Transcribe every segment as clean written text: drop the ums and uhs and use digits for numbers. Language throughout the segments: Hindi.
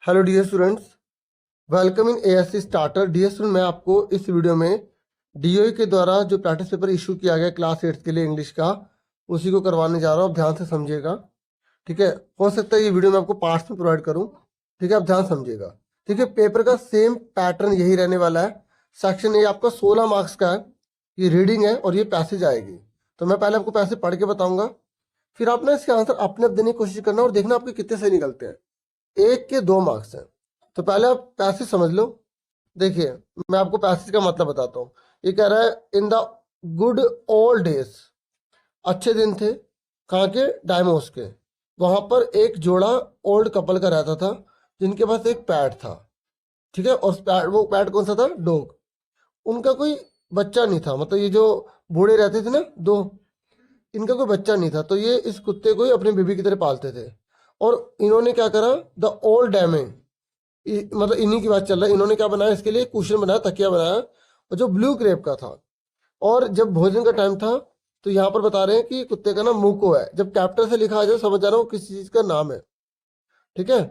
Hello dear students, welcome in ASC starter. Dear student, मैं आपको इस वीडियो में डीओई के द्वारा जो प्रैक्टिस पेपर इशू किया गया क्लास 8 के लिए इंग्लिश का, उसी को करवाने जा रहा हूँ। आप ध्यान से समझिएगा, ठीक है। हो सकता है ये वीडियो मैं आपको पार्ट्स में प्रोवाइड करूँ, ठीक है। आप ध्यान समझिएगा, ठीक है। पेपर का सेम पैटर्न यही रहने वाला है। सेक्शन ए आपका 16 मार्क्स का है, ये रीडिंग है और ये पैसेज आएगी। तो मैं पहले आपको पैसेज पढ़ के बताऊंगा, फिर आप ना इसके आंसर अपने आप देने की कोशिश करना और देखना आपके कितने सही निकलते हैं। एक के 2 मार्क्स हैं। तो पहले आप पैसेज समझ लो। देखिए, मैं आपको पैसेज का मतलब बताता हूँ। ये कह रहा है in the good old days, अच्छे दिन थे कहाँ के, डायमोस के। वहां पर एक जोड़ा ओल्ड कपल का रहता था जिनके पास एक पैट था, ठीक है। और वो पैट कौन सा था, डॉग। उनका कोई बच्चा नहीं था, मतलब ये जो बूढ़े रहते थे ना दो, इनका कोई बच्चा नहीं था। तो ये इस कुत्ते को ही अपने बेबी की तरह पालते थे। और इन्होंने क्या करा, द ओल्ड डैमेन, मतलब इन्हीं की बात चल रहा है। इन्होंने क्या बनाया, इसके लिए कुशन बनाया, तकिया बनाया, और जो ब्लू क्रेप का था। और जब भोजन का टाइम था तो यहाँ पर बता रहे हैं कि कुत्ते का नाम मूको है। जब कैपिटल से लिखा आ जाए समझ जा रहा हूँ किसी चीज का नाम है, ठीक है।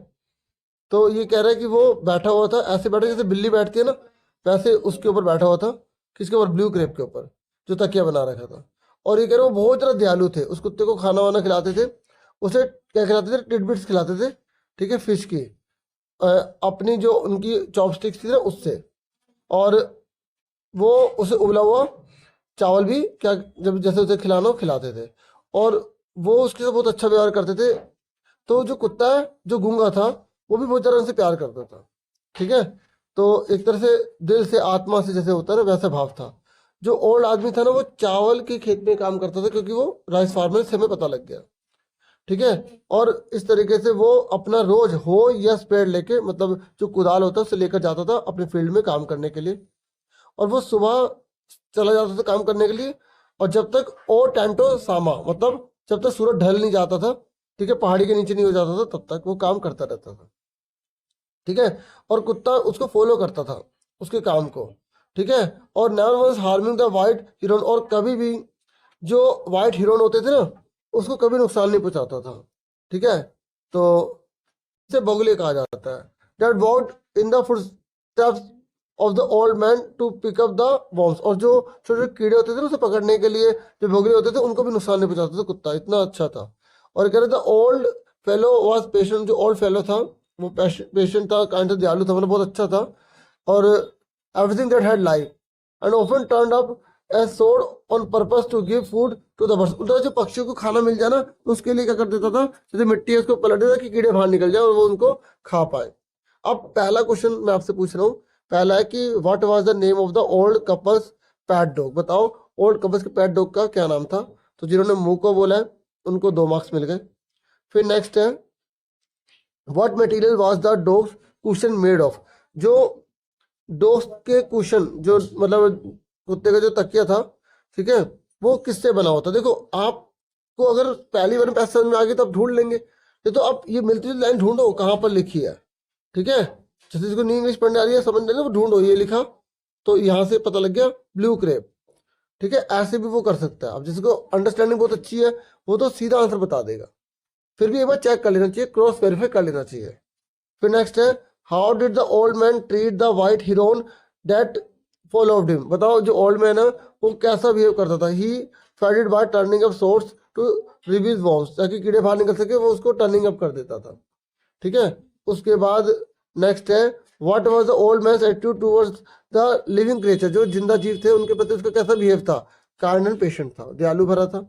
तो ये कह रहा है कि वो बैठा हुआ था, ऐसे बैठा जैसे बिल्ली बैठती है ना, वैसे उसके ऊपर बैठा हुआ था। किसके ऊपर, ब्लू क्रेप के ऊपर, जो तकिया बना रखा था। और ये कह रहे वो बहुत ज़्यादा दयालु थे, उस कुत्ते को खाना वाना खिलाते थे। उसे क्या खिलाते थे, टिडबिट्स खिलाते थे, ठीक है, फिश की, अ, अपनी जो उनकी चॉपस्टिक्स थी ना उससे। और वो उसे उबला हुआ चावल भी क्या, जब जैसे उसे खिलाना हो खिलाते थे। और वो उसके साथ बहुत अच्छा व्यवहार करते थे। तो जो कुत्ता है जो गूंगा था, वो भी बहुत ज़्यादा उनसे प्यार करता था, ठीक है। तो एक तरह से दिल से आत्मा से जैसे होता है ना, वैसा भाव था। जो ओल्ड आदमी था ना, वो चावल के खेत में काम करता था, क्योंकि वो राइस फार्मर से हमें पता लग गया, ठीक है। और इस तरीके से वो अपना रोज हो या स्पेड लेके, मतलब जो कुदाल होता है उससे लेकर जाता था अपने फील्ड में काम करने के लिए। और वो सुबह चला जाता था काम करने के लिए, और जब तक ओ टेंटो सामा, मतलब जब तक सूरज ढल नहीं जाता था, ठीक है, पहाड़ी के नीचे नहीं हो जाता था, तब तक वो काम करता रहता था, ठीक है। और कुत्ता उसको फॉलो करता था, उसके काम को, ठीक है। और never was harming the white हिरन, और कभी भी जो वाइट हिरन होते थे ना, उसको कभी नुकसान नहीं पहुंचाता था, ठीक है। तो इसे बगुले कहा जाता है। That walked in the footsteps of the old man to pick up the worms, और जो छोटे छोटे कीड़े होते थे ना उसे पकड़ने के लिए जो बगुले होते थे, उनको भी नुकसान नहीं पहुंचाता था कुत्ता, इतना अच्छा था। और कह रहे थे ओल्ड फेलो वाज पेशेंट, जो ओल्ड फेलो था वो पेशेंट था, काइंड था, दयालु था, मतलब बहुत अच्छा था। और everything that had life and often turned up as sod on purpose to give food to the birds. उल्टा जो पक्षियों को खाना मिल जाए ना, तो उसके लिए क्या कर देता था, जैसे मिट्टी है उसको पलट देता कि कीड़े बाहर निकल जाए और वो उनको खा पाए। अब पहला क्वेश्चन मैं आपसे पूछ रहा हूँ। पहला है कि what was the name of the old couples pet dog. बताओ ओल्ड कपल्स के पैट डॉग का क्या नाम था। तो जिन्होंने मुंह को बोला है उनको 2 मार्क्स मिल गए। फिर नेक्स्ट है, what material was the dogs cushion made of. जो दोस्त के कुशन, जो मतलब कुत्ते का जो तकिया था, ठीक है, वो किससे बना होता। देखो आपको अगर पहली बार पैसे समझ में आ गई तो आप ढूंढ लेंगे। ये तो आप ये मिलती जुलती लाइन ढूंढो कहाँ पर लिखी है, ठीक है। जैसे जिसको नहीं इंग्लिश पढ़ने आ रही है, समझ नहीं वो ढूंढो ये लिखा, तो यहाँ से पता लग गया ब्लू क्रेप, ठीक है। ऐसे भी वो कर सकता है। अब जिसको अंडरस्टैंडिंग बहुत अच्छी है वो तो सीधा आंसर बता देगा। फिर भी एक बार चेक कर लेना चाहिए, क्रॉस वेरीफाई कर लेना चाहिए। फिर नेक्स्ट है, how did the old man treat the white Heron that followed him. बताओ जो ओल्ड मैन है वो कैसा बिहेव करता था। He faded by turning up source to reveals once, ताकि कीड़े बाहर निकल सके, वो उसको टर्निंग अप कर देता था, ठीक है। उसके बाद नेक्स्ट है, what was the old man attitude towards the living creature. जो जिंदा जीव थे उनके प्रति उसका कैसा बिहेव था, काइंड एंड पेशेंट था, दयालु भरा था,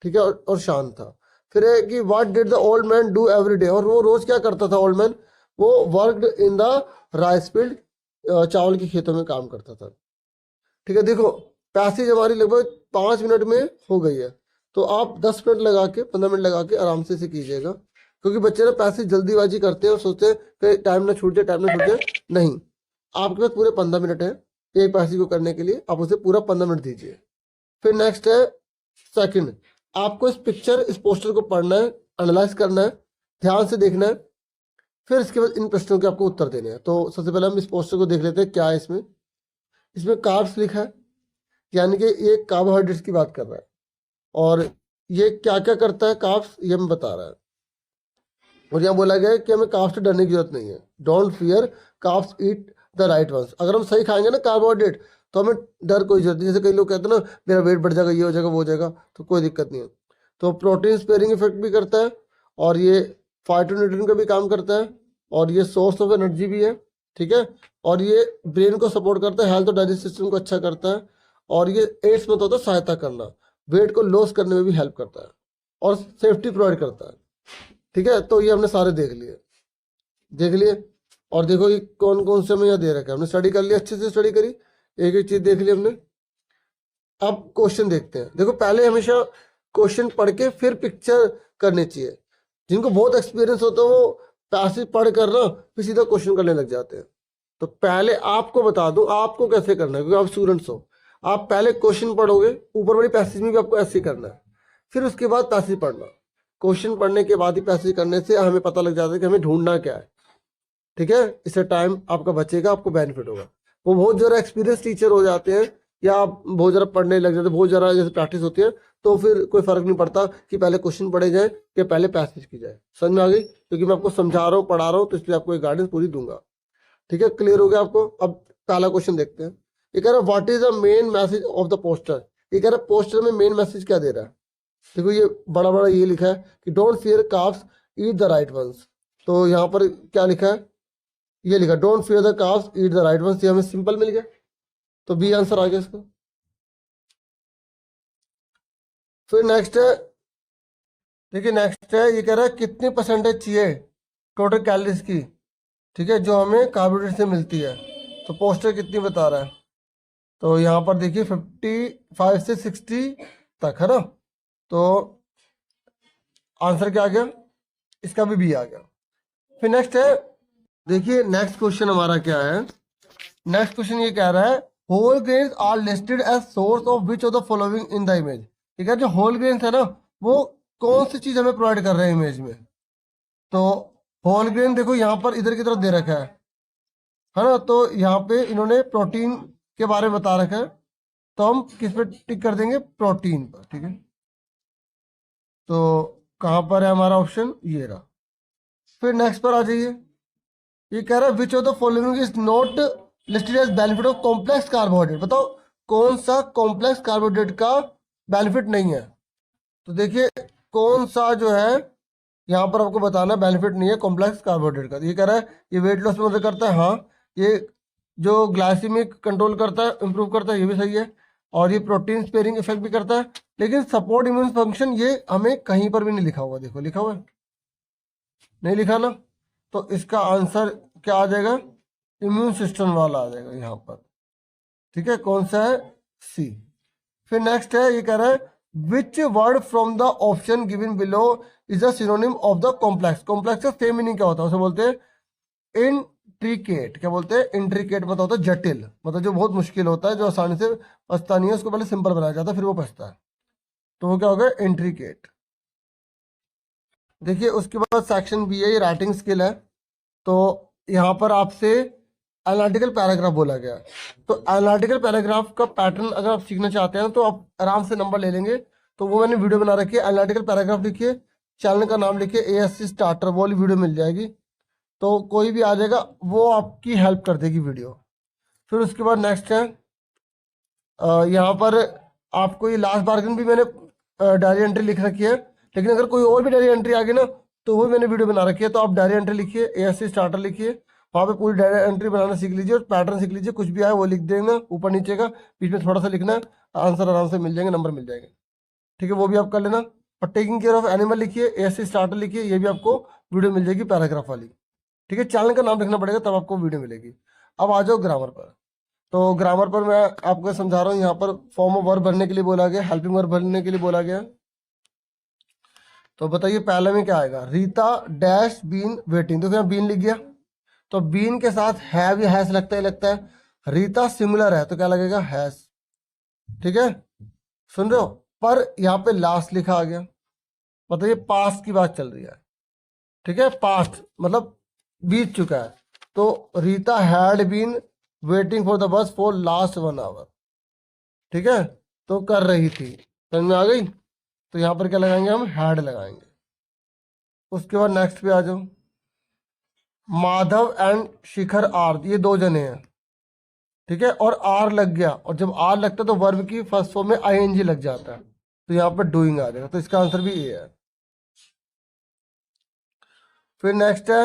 ठीक है, और शांत था। फिर है कि what did the old man do every day. और वो रोज क्या करता था ओल्ड मैन, वो worked in the rice field, चावल के खेतों में काम करता था, ठीक है। देखो पैसेज हमारी लगभग 5 मिनट में हो गई है। तो आप 10 मिनट लगा के, 15 मिनट लगा के आराम से इसे कीजिएगा, क्योंकि बच्चे ना पैसेज जल्दीबाजी करते हैं और सोचते हैं कि टाइम ना छूट जाए, टाइम ना छूट जाए। नहीं, आपके पास पूरे 15 मिनट है एक पैसेज को करने के लिए, आप उसे पूरा 15 मिनट दीजिए। फिर नेक्स्ट है सेकंड, आपको इस पिक्चर, इस पोस्टर को पढ़ना है, एनालाइज करना है, ध्यान से देखना है। फिर इसके बाद इन प्रश्नों के आपको उत्तर देने हैं। तो सबसे पहले हम इस पोस्टर को देख लेते हैं क्या है इसमें। इसमें कार्ब्स लिखा है, यानी कि ये कार्बोहाइड्रेट्स की बात कर रहा है। और ये क्या क्या करता है कार्ब्स, ये हमें बता रहा है। और यहाँ बोला गया है कि हमें कार्ब्स से डरने की जरूरत नहीं है। Don't fear carbs, eat the right ones. अगर हम सही खाएंगे ना कार्बोहाइड्रेट तो हमें डर कोई जरूरत नहीं। जैसे कई लोग कहते हैं ना मेरा वेट बढ़ जाएगा, ये हो जाएगा, वो हो जाएगा, तो कोई दिक्कत नहीं है। तो प्रोटीन स्पेयरिंग इफेक्ट भी करता है और ये फाइटोन्यूट्रिएंट का भी काम करता है और ये सोर्स ऑफ एनर्जी भी है, ठीक है। और ये ब्रेन को सपोर्ट करता है, हेल्थ और डाइजेस्ट सिस्टम को अच्छा करता है और ये एड्स में होता है सहायता करना, वेट को लॉस करने में भी हेल्प करता है और सेफ्टी प्रोवाइड करता है, ठीक है। तो ये हमने सारे देख लिए। और देखो ये कौन कौन से हमें यहाँ दे रखा है, हमने स्टडी कर लिया, अच्छे से स्टडी करी, एक एक चीज देख ली हमने। अब क्वेश्चन देखते हैं। देखो पहले हमेशा क्वेश्चन पढ़ के फिर पिक्चर करनी चाहिए। जिनको बहुत एक्सपीरियंस होता है वो पैसेज पढ़ कर ना फिर सीधा क्वेश्चन करने लग जाते हैं। तो पहले आपको बता दूं आपको कैसे करना है, क्योंकि आप स्टूडेंट्स हो। आप पहले क्वेश्चन पढ़ोगे, ऊपर वाली पैसेज में भी आपको ऐसे ही करना है, फिर उसके बाद पैसेज पढ़ना। क्वेश्चन पढ़ने के बाद ही पैसेज करने से हमें पता लग जाता है कि हमें ढूंढना क्या है, ठीक है। इससे टाइम आपका बचेगा, आपको बेनिफिट होगा। वो बहुत ज़रा एक्सपीरियंस टीचर हो जाते हैं या आप बहुत ज़रा पढ़ने लग जाते हैं, बहुत ज़रा जैसे प्रैक्टिस होती है, तो फिर कोई फ़र्क नहीं पड़ता कि पहले क्वेश्चन पढ़े जाए कि पहले पैसेज की जाए। समझ में आ गई? क्योंकि मैं आपको समझा रहा हूँ, पढ़ा रहा हूँ, तो इसलिए आपको एक गाइडेंस पूरी दूंगा, ठीक है। क्लियर हो गया आपको? अब पहला क्वेश्चन देखते हैं। ये कह रहा है what is the main message of the poster. ये कह रहा है पोस्टर में मेन मैसेज क्या दे रहा है। देखो ये बड़ा बड़ा ये लिखा है कि don't fear carbs, eat the right ones. तो यहाँ पर क्या लिखा है, ये लिखा don't fear the carbs, eat the right ones. ये हमें सिंपल मिल गया, तो बी आंसर आ गया इसका। फिर नेक्स्ट है, देखिए नेक्स्ट है, ये कह रहा है कितनी परसेंटेज चाहिए टोटल कैलोरीज की, ठीक है, जो हमें कार्बोहाइड्रेट से मिलती है। तो पोस्टर कितनी बता रहा है, तो यहाँ पर देखिए 55 से 60 तक है ना। तो आंसर क्या आ गया, इसका भी आ गया। फिर नेक्स्ट है, देखिए नेक्स्ट क्वेश्चन हमारा क्या है। नेक्स्ट क्वेश्चन ये कह रहा है whole grains are listed as source of which of the following in the image. ठीक है, जो होल ग्रेन्स है ना वो कौन सी चीज हमें प्रोवाइड कर रहे हैं इमेज में। तो होल ग्रेन देखो यहाँ पर इधर की तरफ दे रखा है ना। तो यहाँ पे इन्होंने प्रोटीन के बारे में बता रखा है, तो हम किस पे टिक कर देंगे, प्रोटीन पर, ठीक है। तो कहाँ पर है हमारा ऑप्शन, ये रहा। फिर नेक्स्ट पर आ जाइए, ये कह रहा है which of the following is not listed as benefit of complex carbohydrate. बताओ कौन सा कॉम्प्लेक्स कार्बोहाइड्रेट का बेनिफिट नहीं है। तो देखिए कौन सा जो है यहाँ पर आपको बताना बेनिफिट नहीं है कॉम्प्लेक्स कार्बोहाइड्रेट का। ये कह रहा है ये वेट लॉस में मदद करता है, हाँ। ये जो ग्लाइसेमिक कंट्रोल करता है, इंप्रूव करता है, ये भी सही है। और ये प्रोटीन स्पेयरिंग इफेक्ट भी करता है, लेकिन सपोर्ट इम्यून फंक्शन ये हमें कहीं पर भी नहीं लिखा हुआ। देखो लिखा हुआ है, नहीं लिखा ना। तो इसका आंसर क्या आ जाएगा, इम्यून सिस्टम वाला आ जाएगा यहाँ पर, ठीक है। कौन सा है, सी। फिर नेक्स्ट है, ये कह रहा है which word from the option given below is a synonym of the complex. Complex का सेम मीनिंग क्या होता है, उसे बोलते हैं इंट्रिकेट। क्या बोलते हैं, इंट्रिकेट मतलब होता है जटिल, मतलब जो बहुत मुश्किल होता है, जो आसानी से पछता नहीं है, उसको पहले सिंपल बनाया जाता है फिर वो पछता है। तो वो क्या हो गया, इंट्रिकेट। देखिए उसके बाद सेक्शन बी है, ये राइटिंग स्किल है। तो यहाँ पर आपसे एनालिटिकल पैराग्राफ बोला गया। तो एनालिटिकल पैराग्राफ का पैटर्न अगर आप सीखना चाहते हैं तो आप आराम से नंबर ले लेंगे। तो वो मैंने वीडियो बना रखी है, एनालिटिकल पैराग्राफ लिखिए, चैनल का नाम लिखिए ASC स्टार्टर, वो वाली वीडियो मिल जाएगी। तो कोई भी आ जाएगा वो आपकी हेल्प कर देगी वीडियो। फिर उसके बाद नेक्स्ट है, यहाँ पर आपको ये लास्ट बार्गेन भी मैंने डायरी एंट्री लिख रखी है, लेकिन अगर कोई और भी डायरी एंट्री आ गई ना तो वो मैंने वीडियो बना रखी है। तो आप डायरी एंट्री लिखिए, ASC स्टार्टर लिखिए, वहाँ पे पूरी डायरी एंट्री बनाना सीख लीजिए और पैटर्न सीख लीजिए। कुछ भी आए वो लिख देना ऊपर नीचे का, बीच में थोड़ा सा लिखना है, आंसर आराम से मिल जाएंगे, नंबर मिल जाएंगे, ठीक है। वो भी आप कर लेना। और टेकिंग केयर ऑफ एनिमल लिखिए, ASC स्टार्टर लिखिए, ये भी आपको वीडियो मिल जाएगी पैराग्राफ वाली, ठीक है। चैनल का नाम लिखना पड़ेगा तब आपको वीडियो मिलेगी। अब आ जाओ ग्रामर पर। तो ग्रामर पर मैं आपको समझा रहा हूँ, यहाँ पर फॉर्म ऑफ वर्ब भरने के लिए बोला गया, हेल्पिंग वर्ब भरने के लिए बोला गया। तो बताइए पहले में क्या आएगा, रीता डैश बीन वेटिंग। देखो यहाँ बीन लिख गया, तो बीन के साथ हैव या हैज लगता है। रीता सिमिलर है तो क्या लगेगा, हैज, ठीक है। सुन रहे हो, पर यहाँ पे लास्ट लिखा आ गया, मतलब ये पास्ट की बात चल रही है, ठीक है। पास्ट मतलब बीत चुका है। तो Rita had been waiting for the bus for last 1 hour, ठीक है। तो कर रही थी, समझ में आ गई। तो यहाँ पर क्या लगाएंगे हम, हैड लगाएंगे। उसके बाद नेक्स्ट पे आ जाओ, माधव एंड शिखर आर, ये दो जने हैं, ठीक है, और आर लग गया, और जब आर लगता है तो वर्ब की फर्स्ट फॉर्म में आईएनजी लग जाता है, तो यहाँ पर डूइंग आ जाएगा, तो इसका आंसर भी ए है। फिर नेक्स्ट है,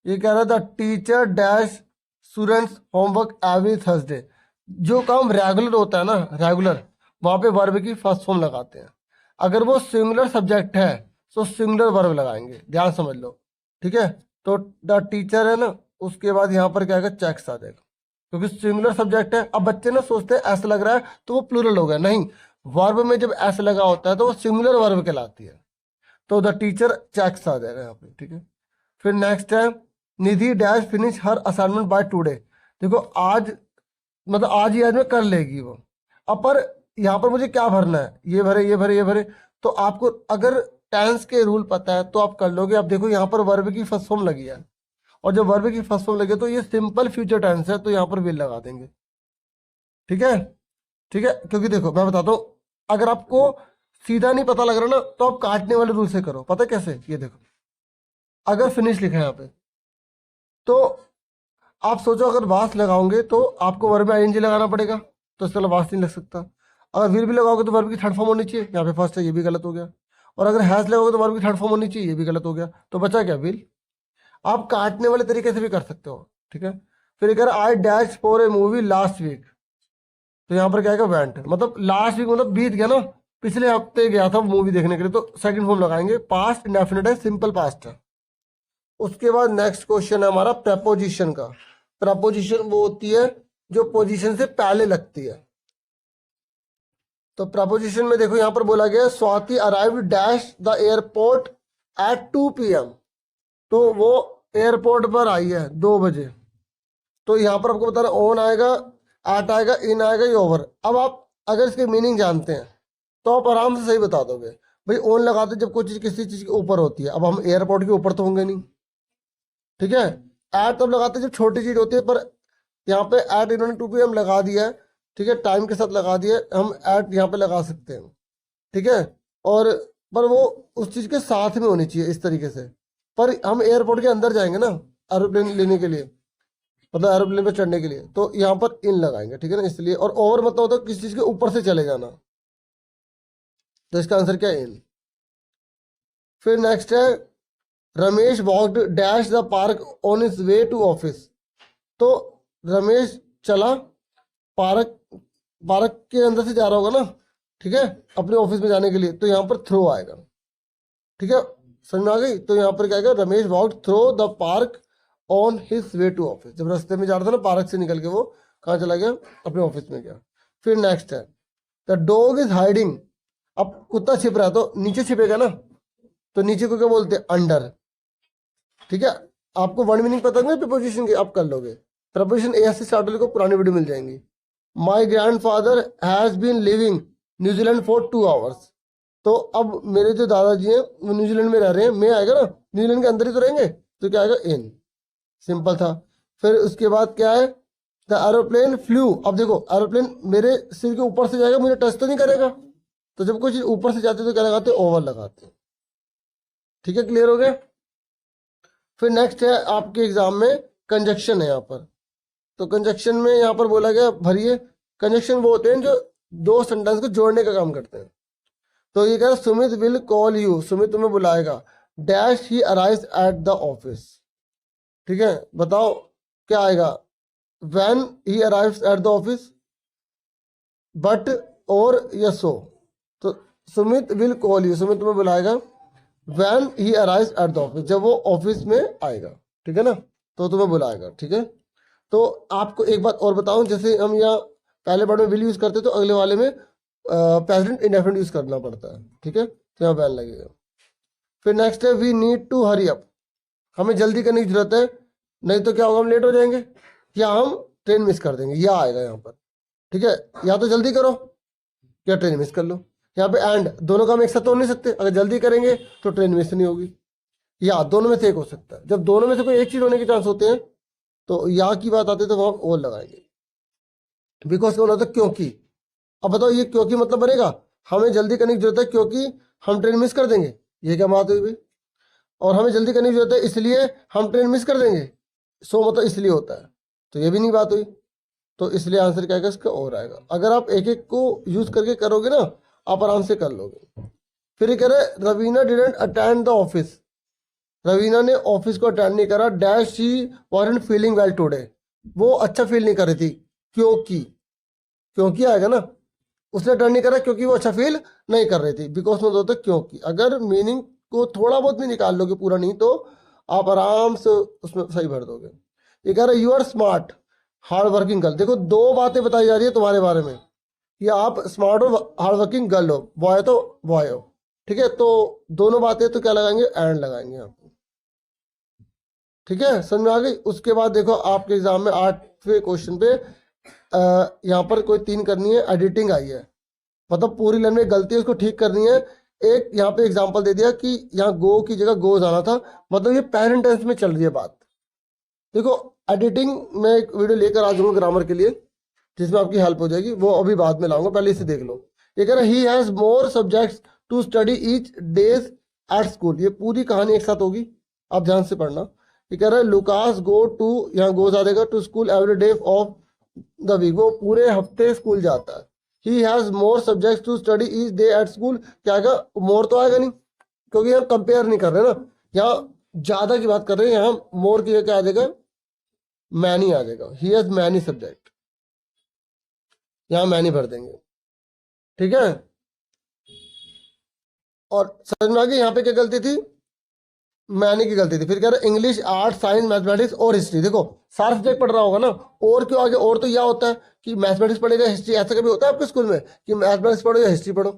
ये कह रहा था teacher dash students homework every Thursday. जो काम रेगुलर होता है ना, रेगुलर, वहां पे वर्ब की फर्स्ट फॉर्म लगाते हैं। अगर वो सिंगुलर सब्जेक्ट है तो सिंगुलर वर्ब लगाएंगे, ध्यान समझ लो, ठीक है। तो द टीचर है ना, उसके बाद यहाँ पर क्या आएगा, चेक्स आ जाएगा, क्योंकि सिंगुलर सब्जेक्ट है। अब बच्चे ना सोचते हैं ऐसा लग रहा है तो वो प्लूरल हो गया, नहीं, वर्ब में जब ऐसा लगा होता है तो वो सिंगुलर वर्ब कहलाती है, तो द टीचर चेक्स आ जाएगा यहाँ पे, ठीक है। फिर नेक्स्ट है, Nidhi dash finish her assignment by today. देखो आज, मतलब आज ही आज में कर लेगी वो। अब पर यहाँ पर मुझे क्या भरना है, ये भरे ये भरे ये भरे, तो आपको अगर टेंस के रूल पता है तो आप कर लोगे। अब देखो यहाँ पर वर्ब की फर्स्ट फॉर्म लगी है, और जब वर्ब की फर्स्ट फॉर्म लगी है तो ये सिंपल फ्यूचर टेंस है, तो यहाँ पर विल लगा देंगे, ठीक है, ठीक है। क्योंकि देखो मैं बताता हूँ, अगर आपको सीधा नहीं पता लग रहा ना, तो आप काटने वाले रूल से करो। पता है कैसे, ये देखो, अगर फिनिश लिखा है यहाँ पे, तो आप सोचो अगर वास लगाओगे तो आपको वर्ब में आईएनजी लगाना पड़ेगा, तो इसका वास नहीं लग सकता। अगर विल भी लगाओगे तो वर्ब की थर्ड फॉर्म होनी चाहिए, यहाँ पे फर्स्ट है, ये भी गलत हो गया। और अगर हैज लगाओगे तो वर्ब की थर्ड फॉर्म होनी चाहिए, ये भी गलत हो गया, तो बचा क्या, विल। आप काटने वाले तरीके से भी कर सकते हो, ठीक है। फिर अगर I dash for a movie last week, तो यहाँ पर क्या आएगा, वेंट, मतलब लास्ट वीक मतलब बीत गया ना, पिछले हफ्ते गया था मूवी देखने के लिए, तो सेकंड फॉर्म लगाएंगे। पास्ट इंडेफिनिट है, सिंपल पास्ट है। उसके बाद नेक्स्ट क्वेश्चन है हमारा प्रपोजिशन का। प्रपोजिशन वो होती है जो पोजीशन से पहले लगती है। तो प्रपोजिशन में देखो यहाँ पर बोला गया Swati arrive dash the airport at 2 PM, तो वो एयरपोर्ट पर आई है 2 बजे। तो यहाँ पर आपको बताना ऑन आएगा, एट आएगा, इन आएगा, ये ओवर। अब आप अगर इसके मीनिंग जानते हैं तो आप आराम से सही बता दोगे। भाई ऑन लगाते जब कोई चीज़ किसी चीज़ के ऊपर होती है, अब हम एयरपोर्ट के ऊपर तो होंगे नहीं, ठीक है। एट तब लगाते जब छोटी चीज़ होती है, पर यहाँ पे एट इन्होंने 2 PM लगा दिया है, ठीक है, टाइम के साथ लगा दिया है, हम एट यहाँ पे लगा सकते हैं, ठीक है। और पर वो उस चीज़ के साथ में होनी चाहिए इस तरीके से। पर हम एयरपोर्ट के अंदर जाएंगे ना एरोप्लेन लेने के लिए, मतलब एरोप्लेन पे चढ़ने के लिए, तो यहाँ पर इन लगाएंगे, ठीक है ना, इसलिए। और ओवर मतलब होता है किसी चीज़ के ऊपर से चले जाना, तो इसका आंसर क्या है, इन। फिर नेक्स्ट है, Ramesh walked dash the park on his way to office. तो रमेश चला पार्क, पार्क के अंदर से जा रहा होगा ना, ठीक है, अपने ऑफिस में जाने के लिए, तो यहाँ पर थ्रो आएगा, ठीक है, समझ में आ गई। तो यहाँ पर क्या आएगा, Ramesh walked through the park on his way to office. जब रास्ते में जा रहा था ना पार्क से निकल के, वो कहाँ चला गया, अपने ऑफिस में गया। फिर नेक्स्ट है, द डॉग इज हाइडिंग। अब कुत्ता छिप रहा है तो नीचे छिपेगा ना, तो नीचे को क्या बोलते हैं, अंडर, ठीक है। आपको वर्ड मीनिंग पता है प्रीपोजिशन की, आप कर लोगे। प्रीपोजिशन ए से स्टार्ट को पुरानी वीडियो मिल जाएंगी। My grandfather has been living New Zealand for 2 hours। तो अब मेरे जो दादाजी हैं वो न्यूजीलैंड में रह रहे हैं, मैं आएगा ना, न्यूजीलैंड के अंदर ही तो रहेंगे, तो क्या आएगा, इन, सिंपल था। फिर उसके बाद क्या है, द एरोप्लेन फ्लू। अब देखो एरोप्लेन मेरे सिर के ऊपर से जाएगा, मुझे टच तो नहीं करेगा, तो जब कोई चीज ऊपर से जाती है तो क्या लगाते हैं, ओवर लगाते हैं, ठीक है, क्लियर हो गया। फिर नेक्स्ट है आपके एग्जाम में कंजक्शन है यहाँ पर। तो कंजक्शन में यहाँ पर बोला गया भरिए। कंजक्शन वो होते हैं जो दो सेंटेंस को जोड़ने का काम करते हैं। तो ये कह रहा है Sumit will call you, Sumit तुम्हें बुलाएगा, dash he arise at the office, ठीक है। बताओ क्या आएगा, when he arrives at the office, but, और या सो। तो Sumit will call you, Sumit तुम्हें बुलाएगा, when he arrives at the office, जब वो ऑफिस में आएगा, ठीक है ना, तो तुम्हें बुलाएगा, ठीक है। तो आपको एक बात और बताऊं, जैसे हम यहाँ पहले वर्ड में विल यूज करते तो अगले वाले में प्रेजेंट इंडेफिनिट यूज करना पड़ता है, ठीक है, तो यहाँ वैन लगेगा। फिर नेक्स्ट है, we need to hurry up. हमें जल्दी करने की जरूरत है, नहीं तो क्या होगा, हम लेट हो जाएंगे या हम ट्रेन मिस कर देंगे, या आएगा यहाँ पर, ठीक है। या तो जल्दी करो या ट्रेन मिस कर लो। यहाँ पे एंड, दोनों काम एक साथ तो हो नहीं सकते, अगर जल्दी करेंगे तो ट्रेन मिस नहीं होगी, या दोनों में से एक हो सकता है। जब दोनों में से कोई एक चीज होने के चांस होते हैं तो या की बात आती है तो वहां और लगाएंगे, बिकॉज क्या होता है, क्योंकि। अब बताओ ये क्योंकि मतलब बनेगा, हमें जल्दी करने की जरूरत है क्योंकि हम ट्रेन मिस कर देंगे, ये क्या बात हुई भाई। और हमें जल्दी करने की जरूरत है इसलिए हम ट्रेन मिस कर देंगे, सो मतलब इसलिए होता है, तो ये भी नहीं बात हुई। तो इसलिए आंसर क्या आएगा इसका, और आएगा। अगर आप एक एक को यूज करके करोगे ना, आप आराम से कर लोगे। फिर ये कह रहे Raveena didn't attend the office, Raveena ने ऑफिस को अटेंड नहीं करा, dash she weren't feeling well today, वो अच्छा फील नहीं कर रही थी, क्योंकि, क्योंकि आएगा ना, उसने अटेंड नहीं करा क्योंकि वो अच्छा फील नहीं कर रही थी, बिकॉज में होता है क्योंकि। अगर मीनिंग को थोड़ा बहुत भी निकाल लोगे, पूरा नहीं, तो आप आराम से उसमें सही भर दोगे। ये कह रहा है you are smart hard working girl. देखो दो बातें बताई जा रही है तुम्हारे बारे में, कि आप स्मार्ट और हार्ड वर्किंग गर्ल हो, बॉय तो बॉय हो, ठीक है। तो दोनों बातें तो क्या लगाएंगे, एंड लगाएंगे आप, ठीक है, समझ में आ गई। उसके बाद देखो आपके एग्जाम में 8वें क्वेश्चन पे यहाँ पर कोई 3 करनी है, एडिटिंग आई है, मतलब पूरी लाइन में गलती है उसको ठीक करनी है। एक यहाँ पे एग्जांपल दे दिया कि यहाँ गो की जगह गोज आना था, मतलब ये पैरेंट टेंस में चल रही है बात। देखो एडिटिंग में एक वीडियो लेकर आ जाऊंगा ग्रामर के लिए, जिसमें आपकी हेल्प हो जाएगी, वो अभी बाद में लाऊंगा, पहले इसे देख लो। ये कह रहा है he has more subjects to study each days at school, ये पूरी कहानी एक साथ होगी, आप ध्यान से पढ़ना। ये कह रहा है लुकास गो टू, यहाँ गोज आ जाएगा, to school every day of the week, वो पूरे हफ्ते स्कूल जाता है। He has more subjects to study each day at school, क्या आएगा, मोर तो आएगा नहीं, क्योंकि हम कंपेयर नहीं कर रहे ना, यहाँ ज्यादा की बात कर रहे हैं, यहाँ मोर की जगह क्या आ जाएगा, मैनी आ जाएगा। ही हैज मैनी सब्जेक्ट, यहाँ मैनी भर देंगे, ठीक है। और समझ में आ गई यहाँ पे क्या गलती थी, मैंने की गलती थी। फिर कह रहे इंग्लिश, आर्ट, साइंस, मैथमेटिक्स और हिस्ट्री। देखो सारा सब्जेक्ट पढ़ रहा होगा ना, और क्यों आगे, और तो यह होता है कि मैथमेटिक्स पढ़ेगा हिस्ट्री, ऐसा कभी होता है आपके स्कूल में कि मैथमेटिक्स पढ़ो या हिस्ट्री पढ़ो,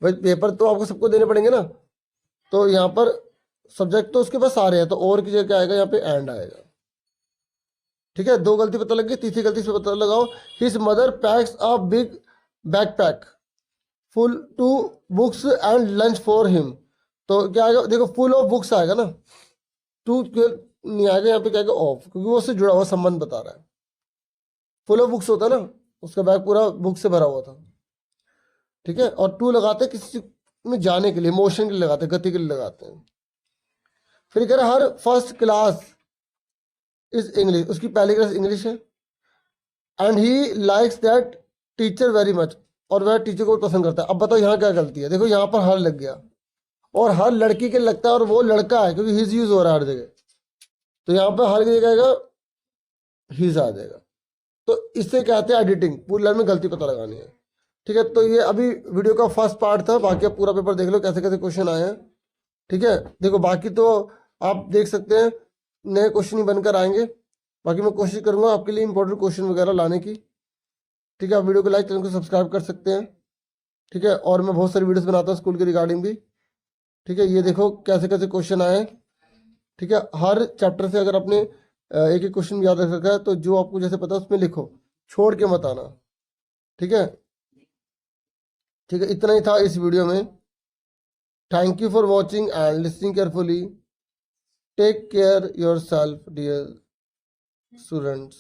भाई पेपर तो आपको सबको देने पड़ेंगे ना। तो यहाँ पर सब्जेक्ट तो उसके पास सारे हैं, तो और की जगह क्या आएगा, यहाँ पे एंड आएगा, ठीक है। 2 गलती पता लग गई, तीसरी गलती से पता लगाओ। His mother packs a big backpack full to books and lunch for him, तो क्या आएगा, देखो फुल ऑफ बुक्स आएगा ना, टू नहीं आएगा, यहाँ पे क्या आएगा ऑफ, क्योंकि वो उससे जुड़ा हुआ संबंध बता रहा है। फुल ऑफ बुक्स होता है ना, उसका बैग पूरा बुक से भरा हुआ था, ठीक है। और टू लगाते हैं किसी में जाने के लिए, मोशन के लिए लगाते हैं, गति के लिए लगाते हैं। फिर कह रहे हर फर्स्ट क्लास इज इंग्लिश, उसकी पहली क्लास इंग्लिश है। And he likes that teacher very much, और वह टीचर को पसंद करता है। अब बताओ यहाँ क्या गलती है, देखो यहाँ पर हर लग गया, और हर लड़की के लगता है, और वो लड़का है क्योंकि हिज यूज हो रहा है हर जगह, तो यहाँ पर हर जगह आएगा हिज आ जाएगा। तो इससे कहते हैं एडिटिंग, पूरी लाइन में गलती पता लगानी है, ठीक है। तो ये अभी वीडियो का फर्स्ट पार्ट था, बाकी आप पूरा पेपर देख लो कैसे कैसे क्वेश्चन आए हैं, ठीक है। देखो बाकी तो आप देख सकते हैं नए क्वेश्चन ही बनकर आएंगे, बाकी मैं कोशिश करूंगा आपके लिए इंपॉर्टेंट क्वेश्चन वगैरह लाने की, ठीक है। आप वीडियो को लाइक, चैनल को सब्सक्राइब कर सकते हैं, ठीक है। और मैं बहुत सारी वीडियोस बनाता हूँ स्कूल के रिगार्डिंग भी, ठीक है। ये देखो कैसे कैसे क्वेश्चन आए हैं, ठीक है। हर चैप्टर से अगर आपने एक एक क्वेश्चन याद रख रखा है, तो जो आपको जैसे पता है उसमें लिखो, छोड़ के मत आना, ठीक है। ठीक है, इतना ही था इस वीडियो में। Thank you for watching and listening carefully. Take care yourself dear students.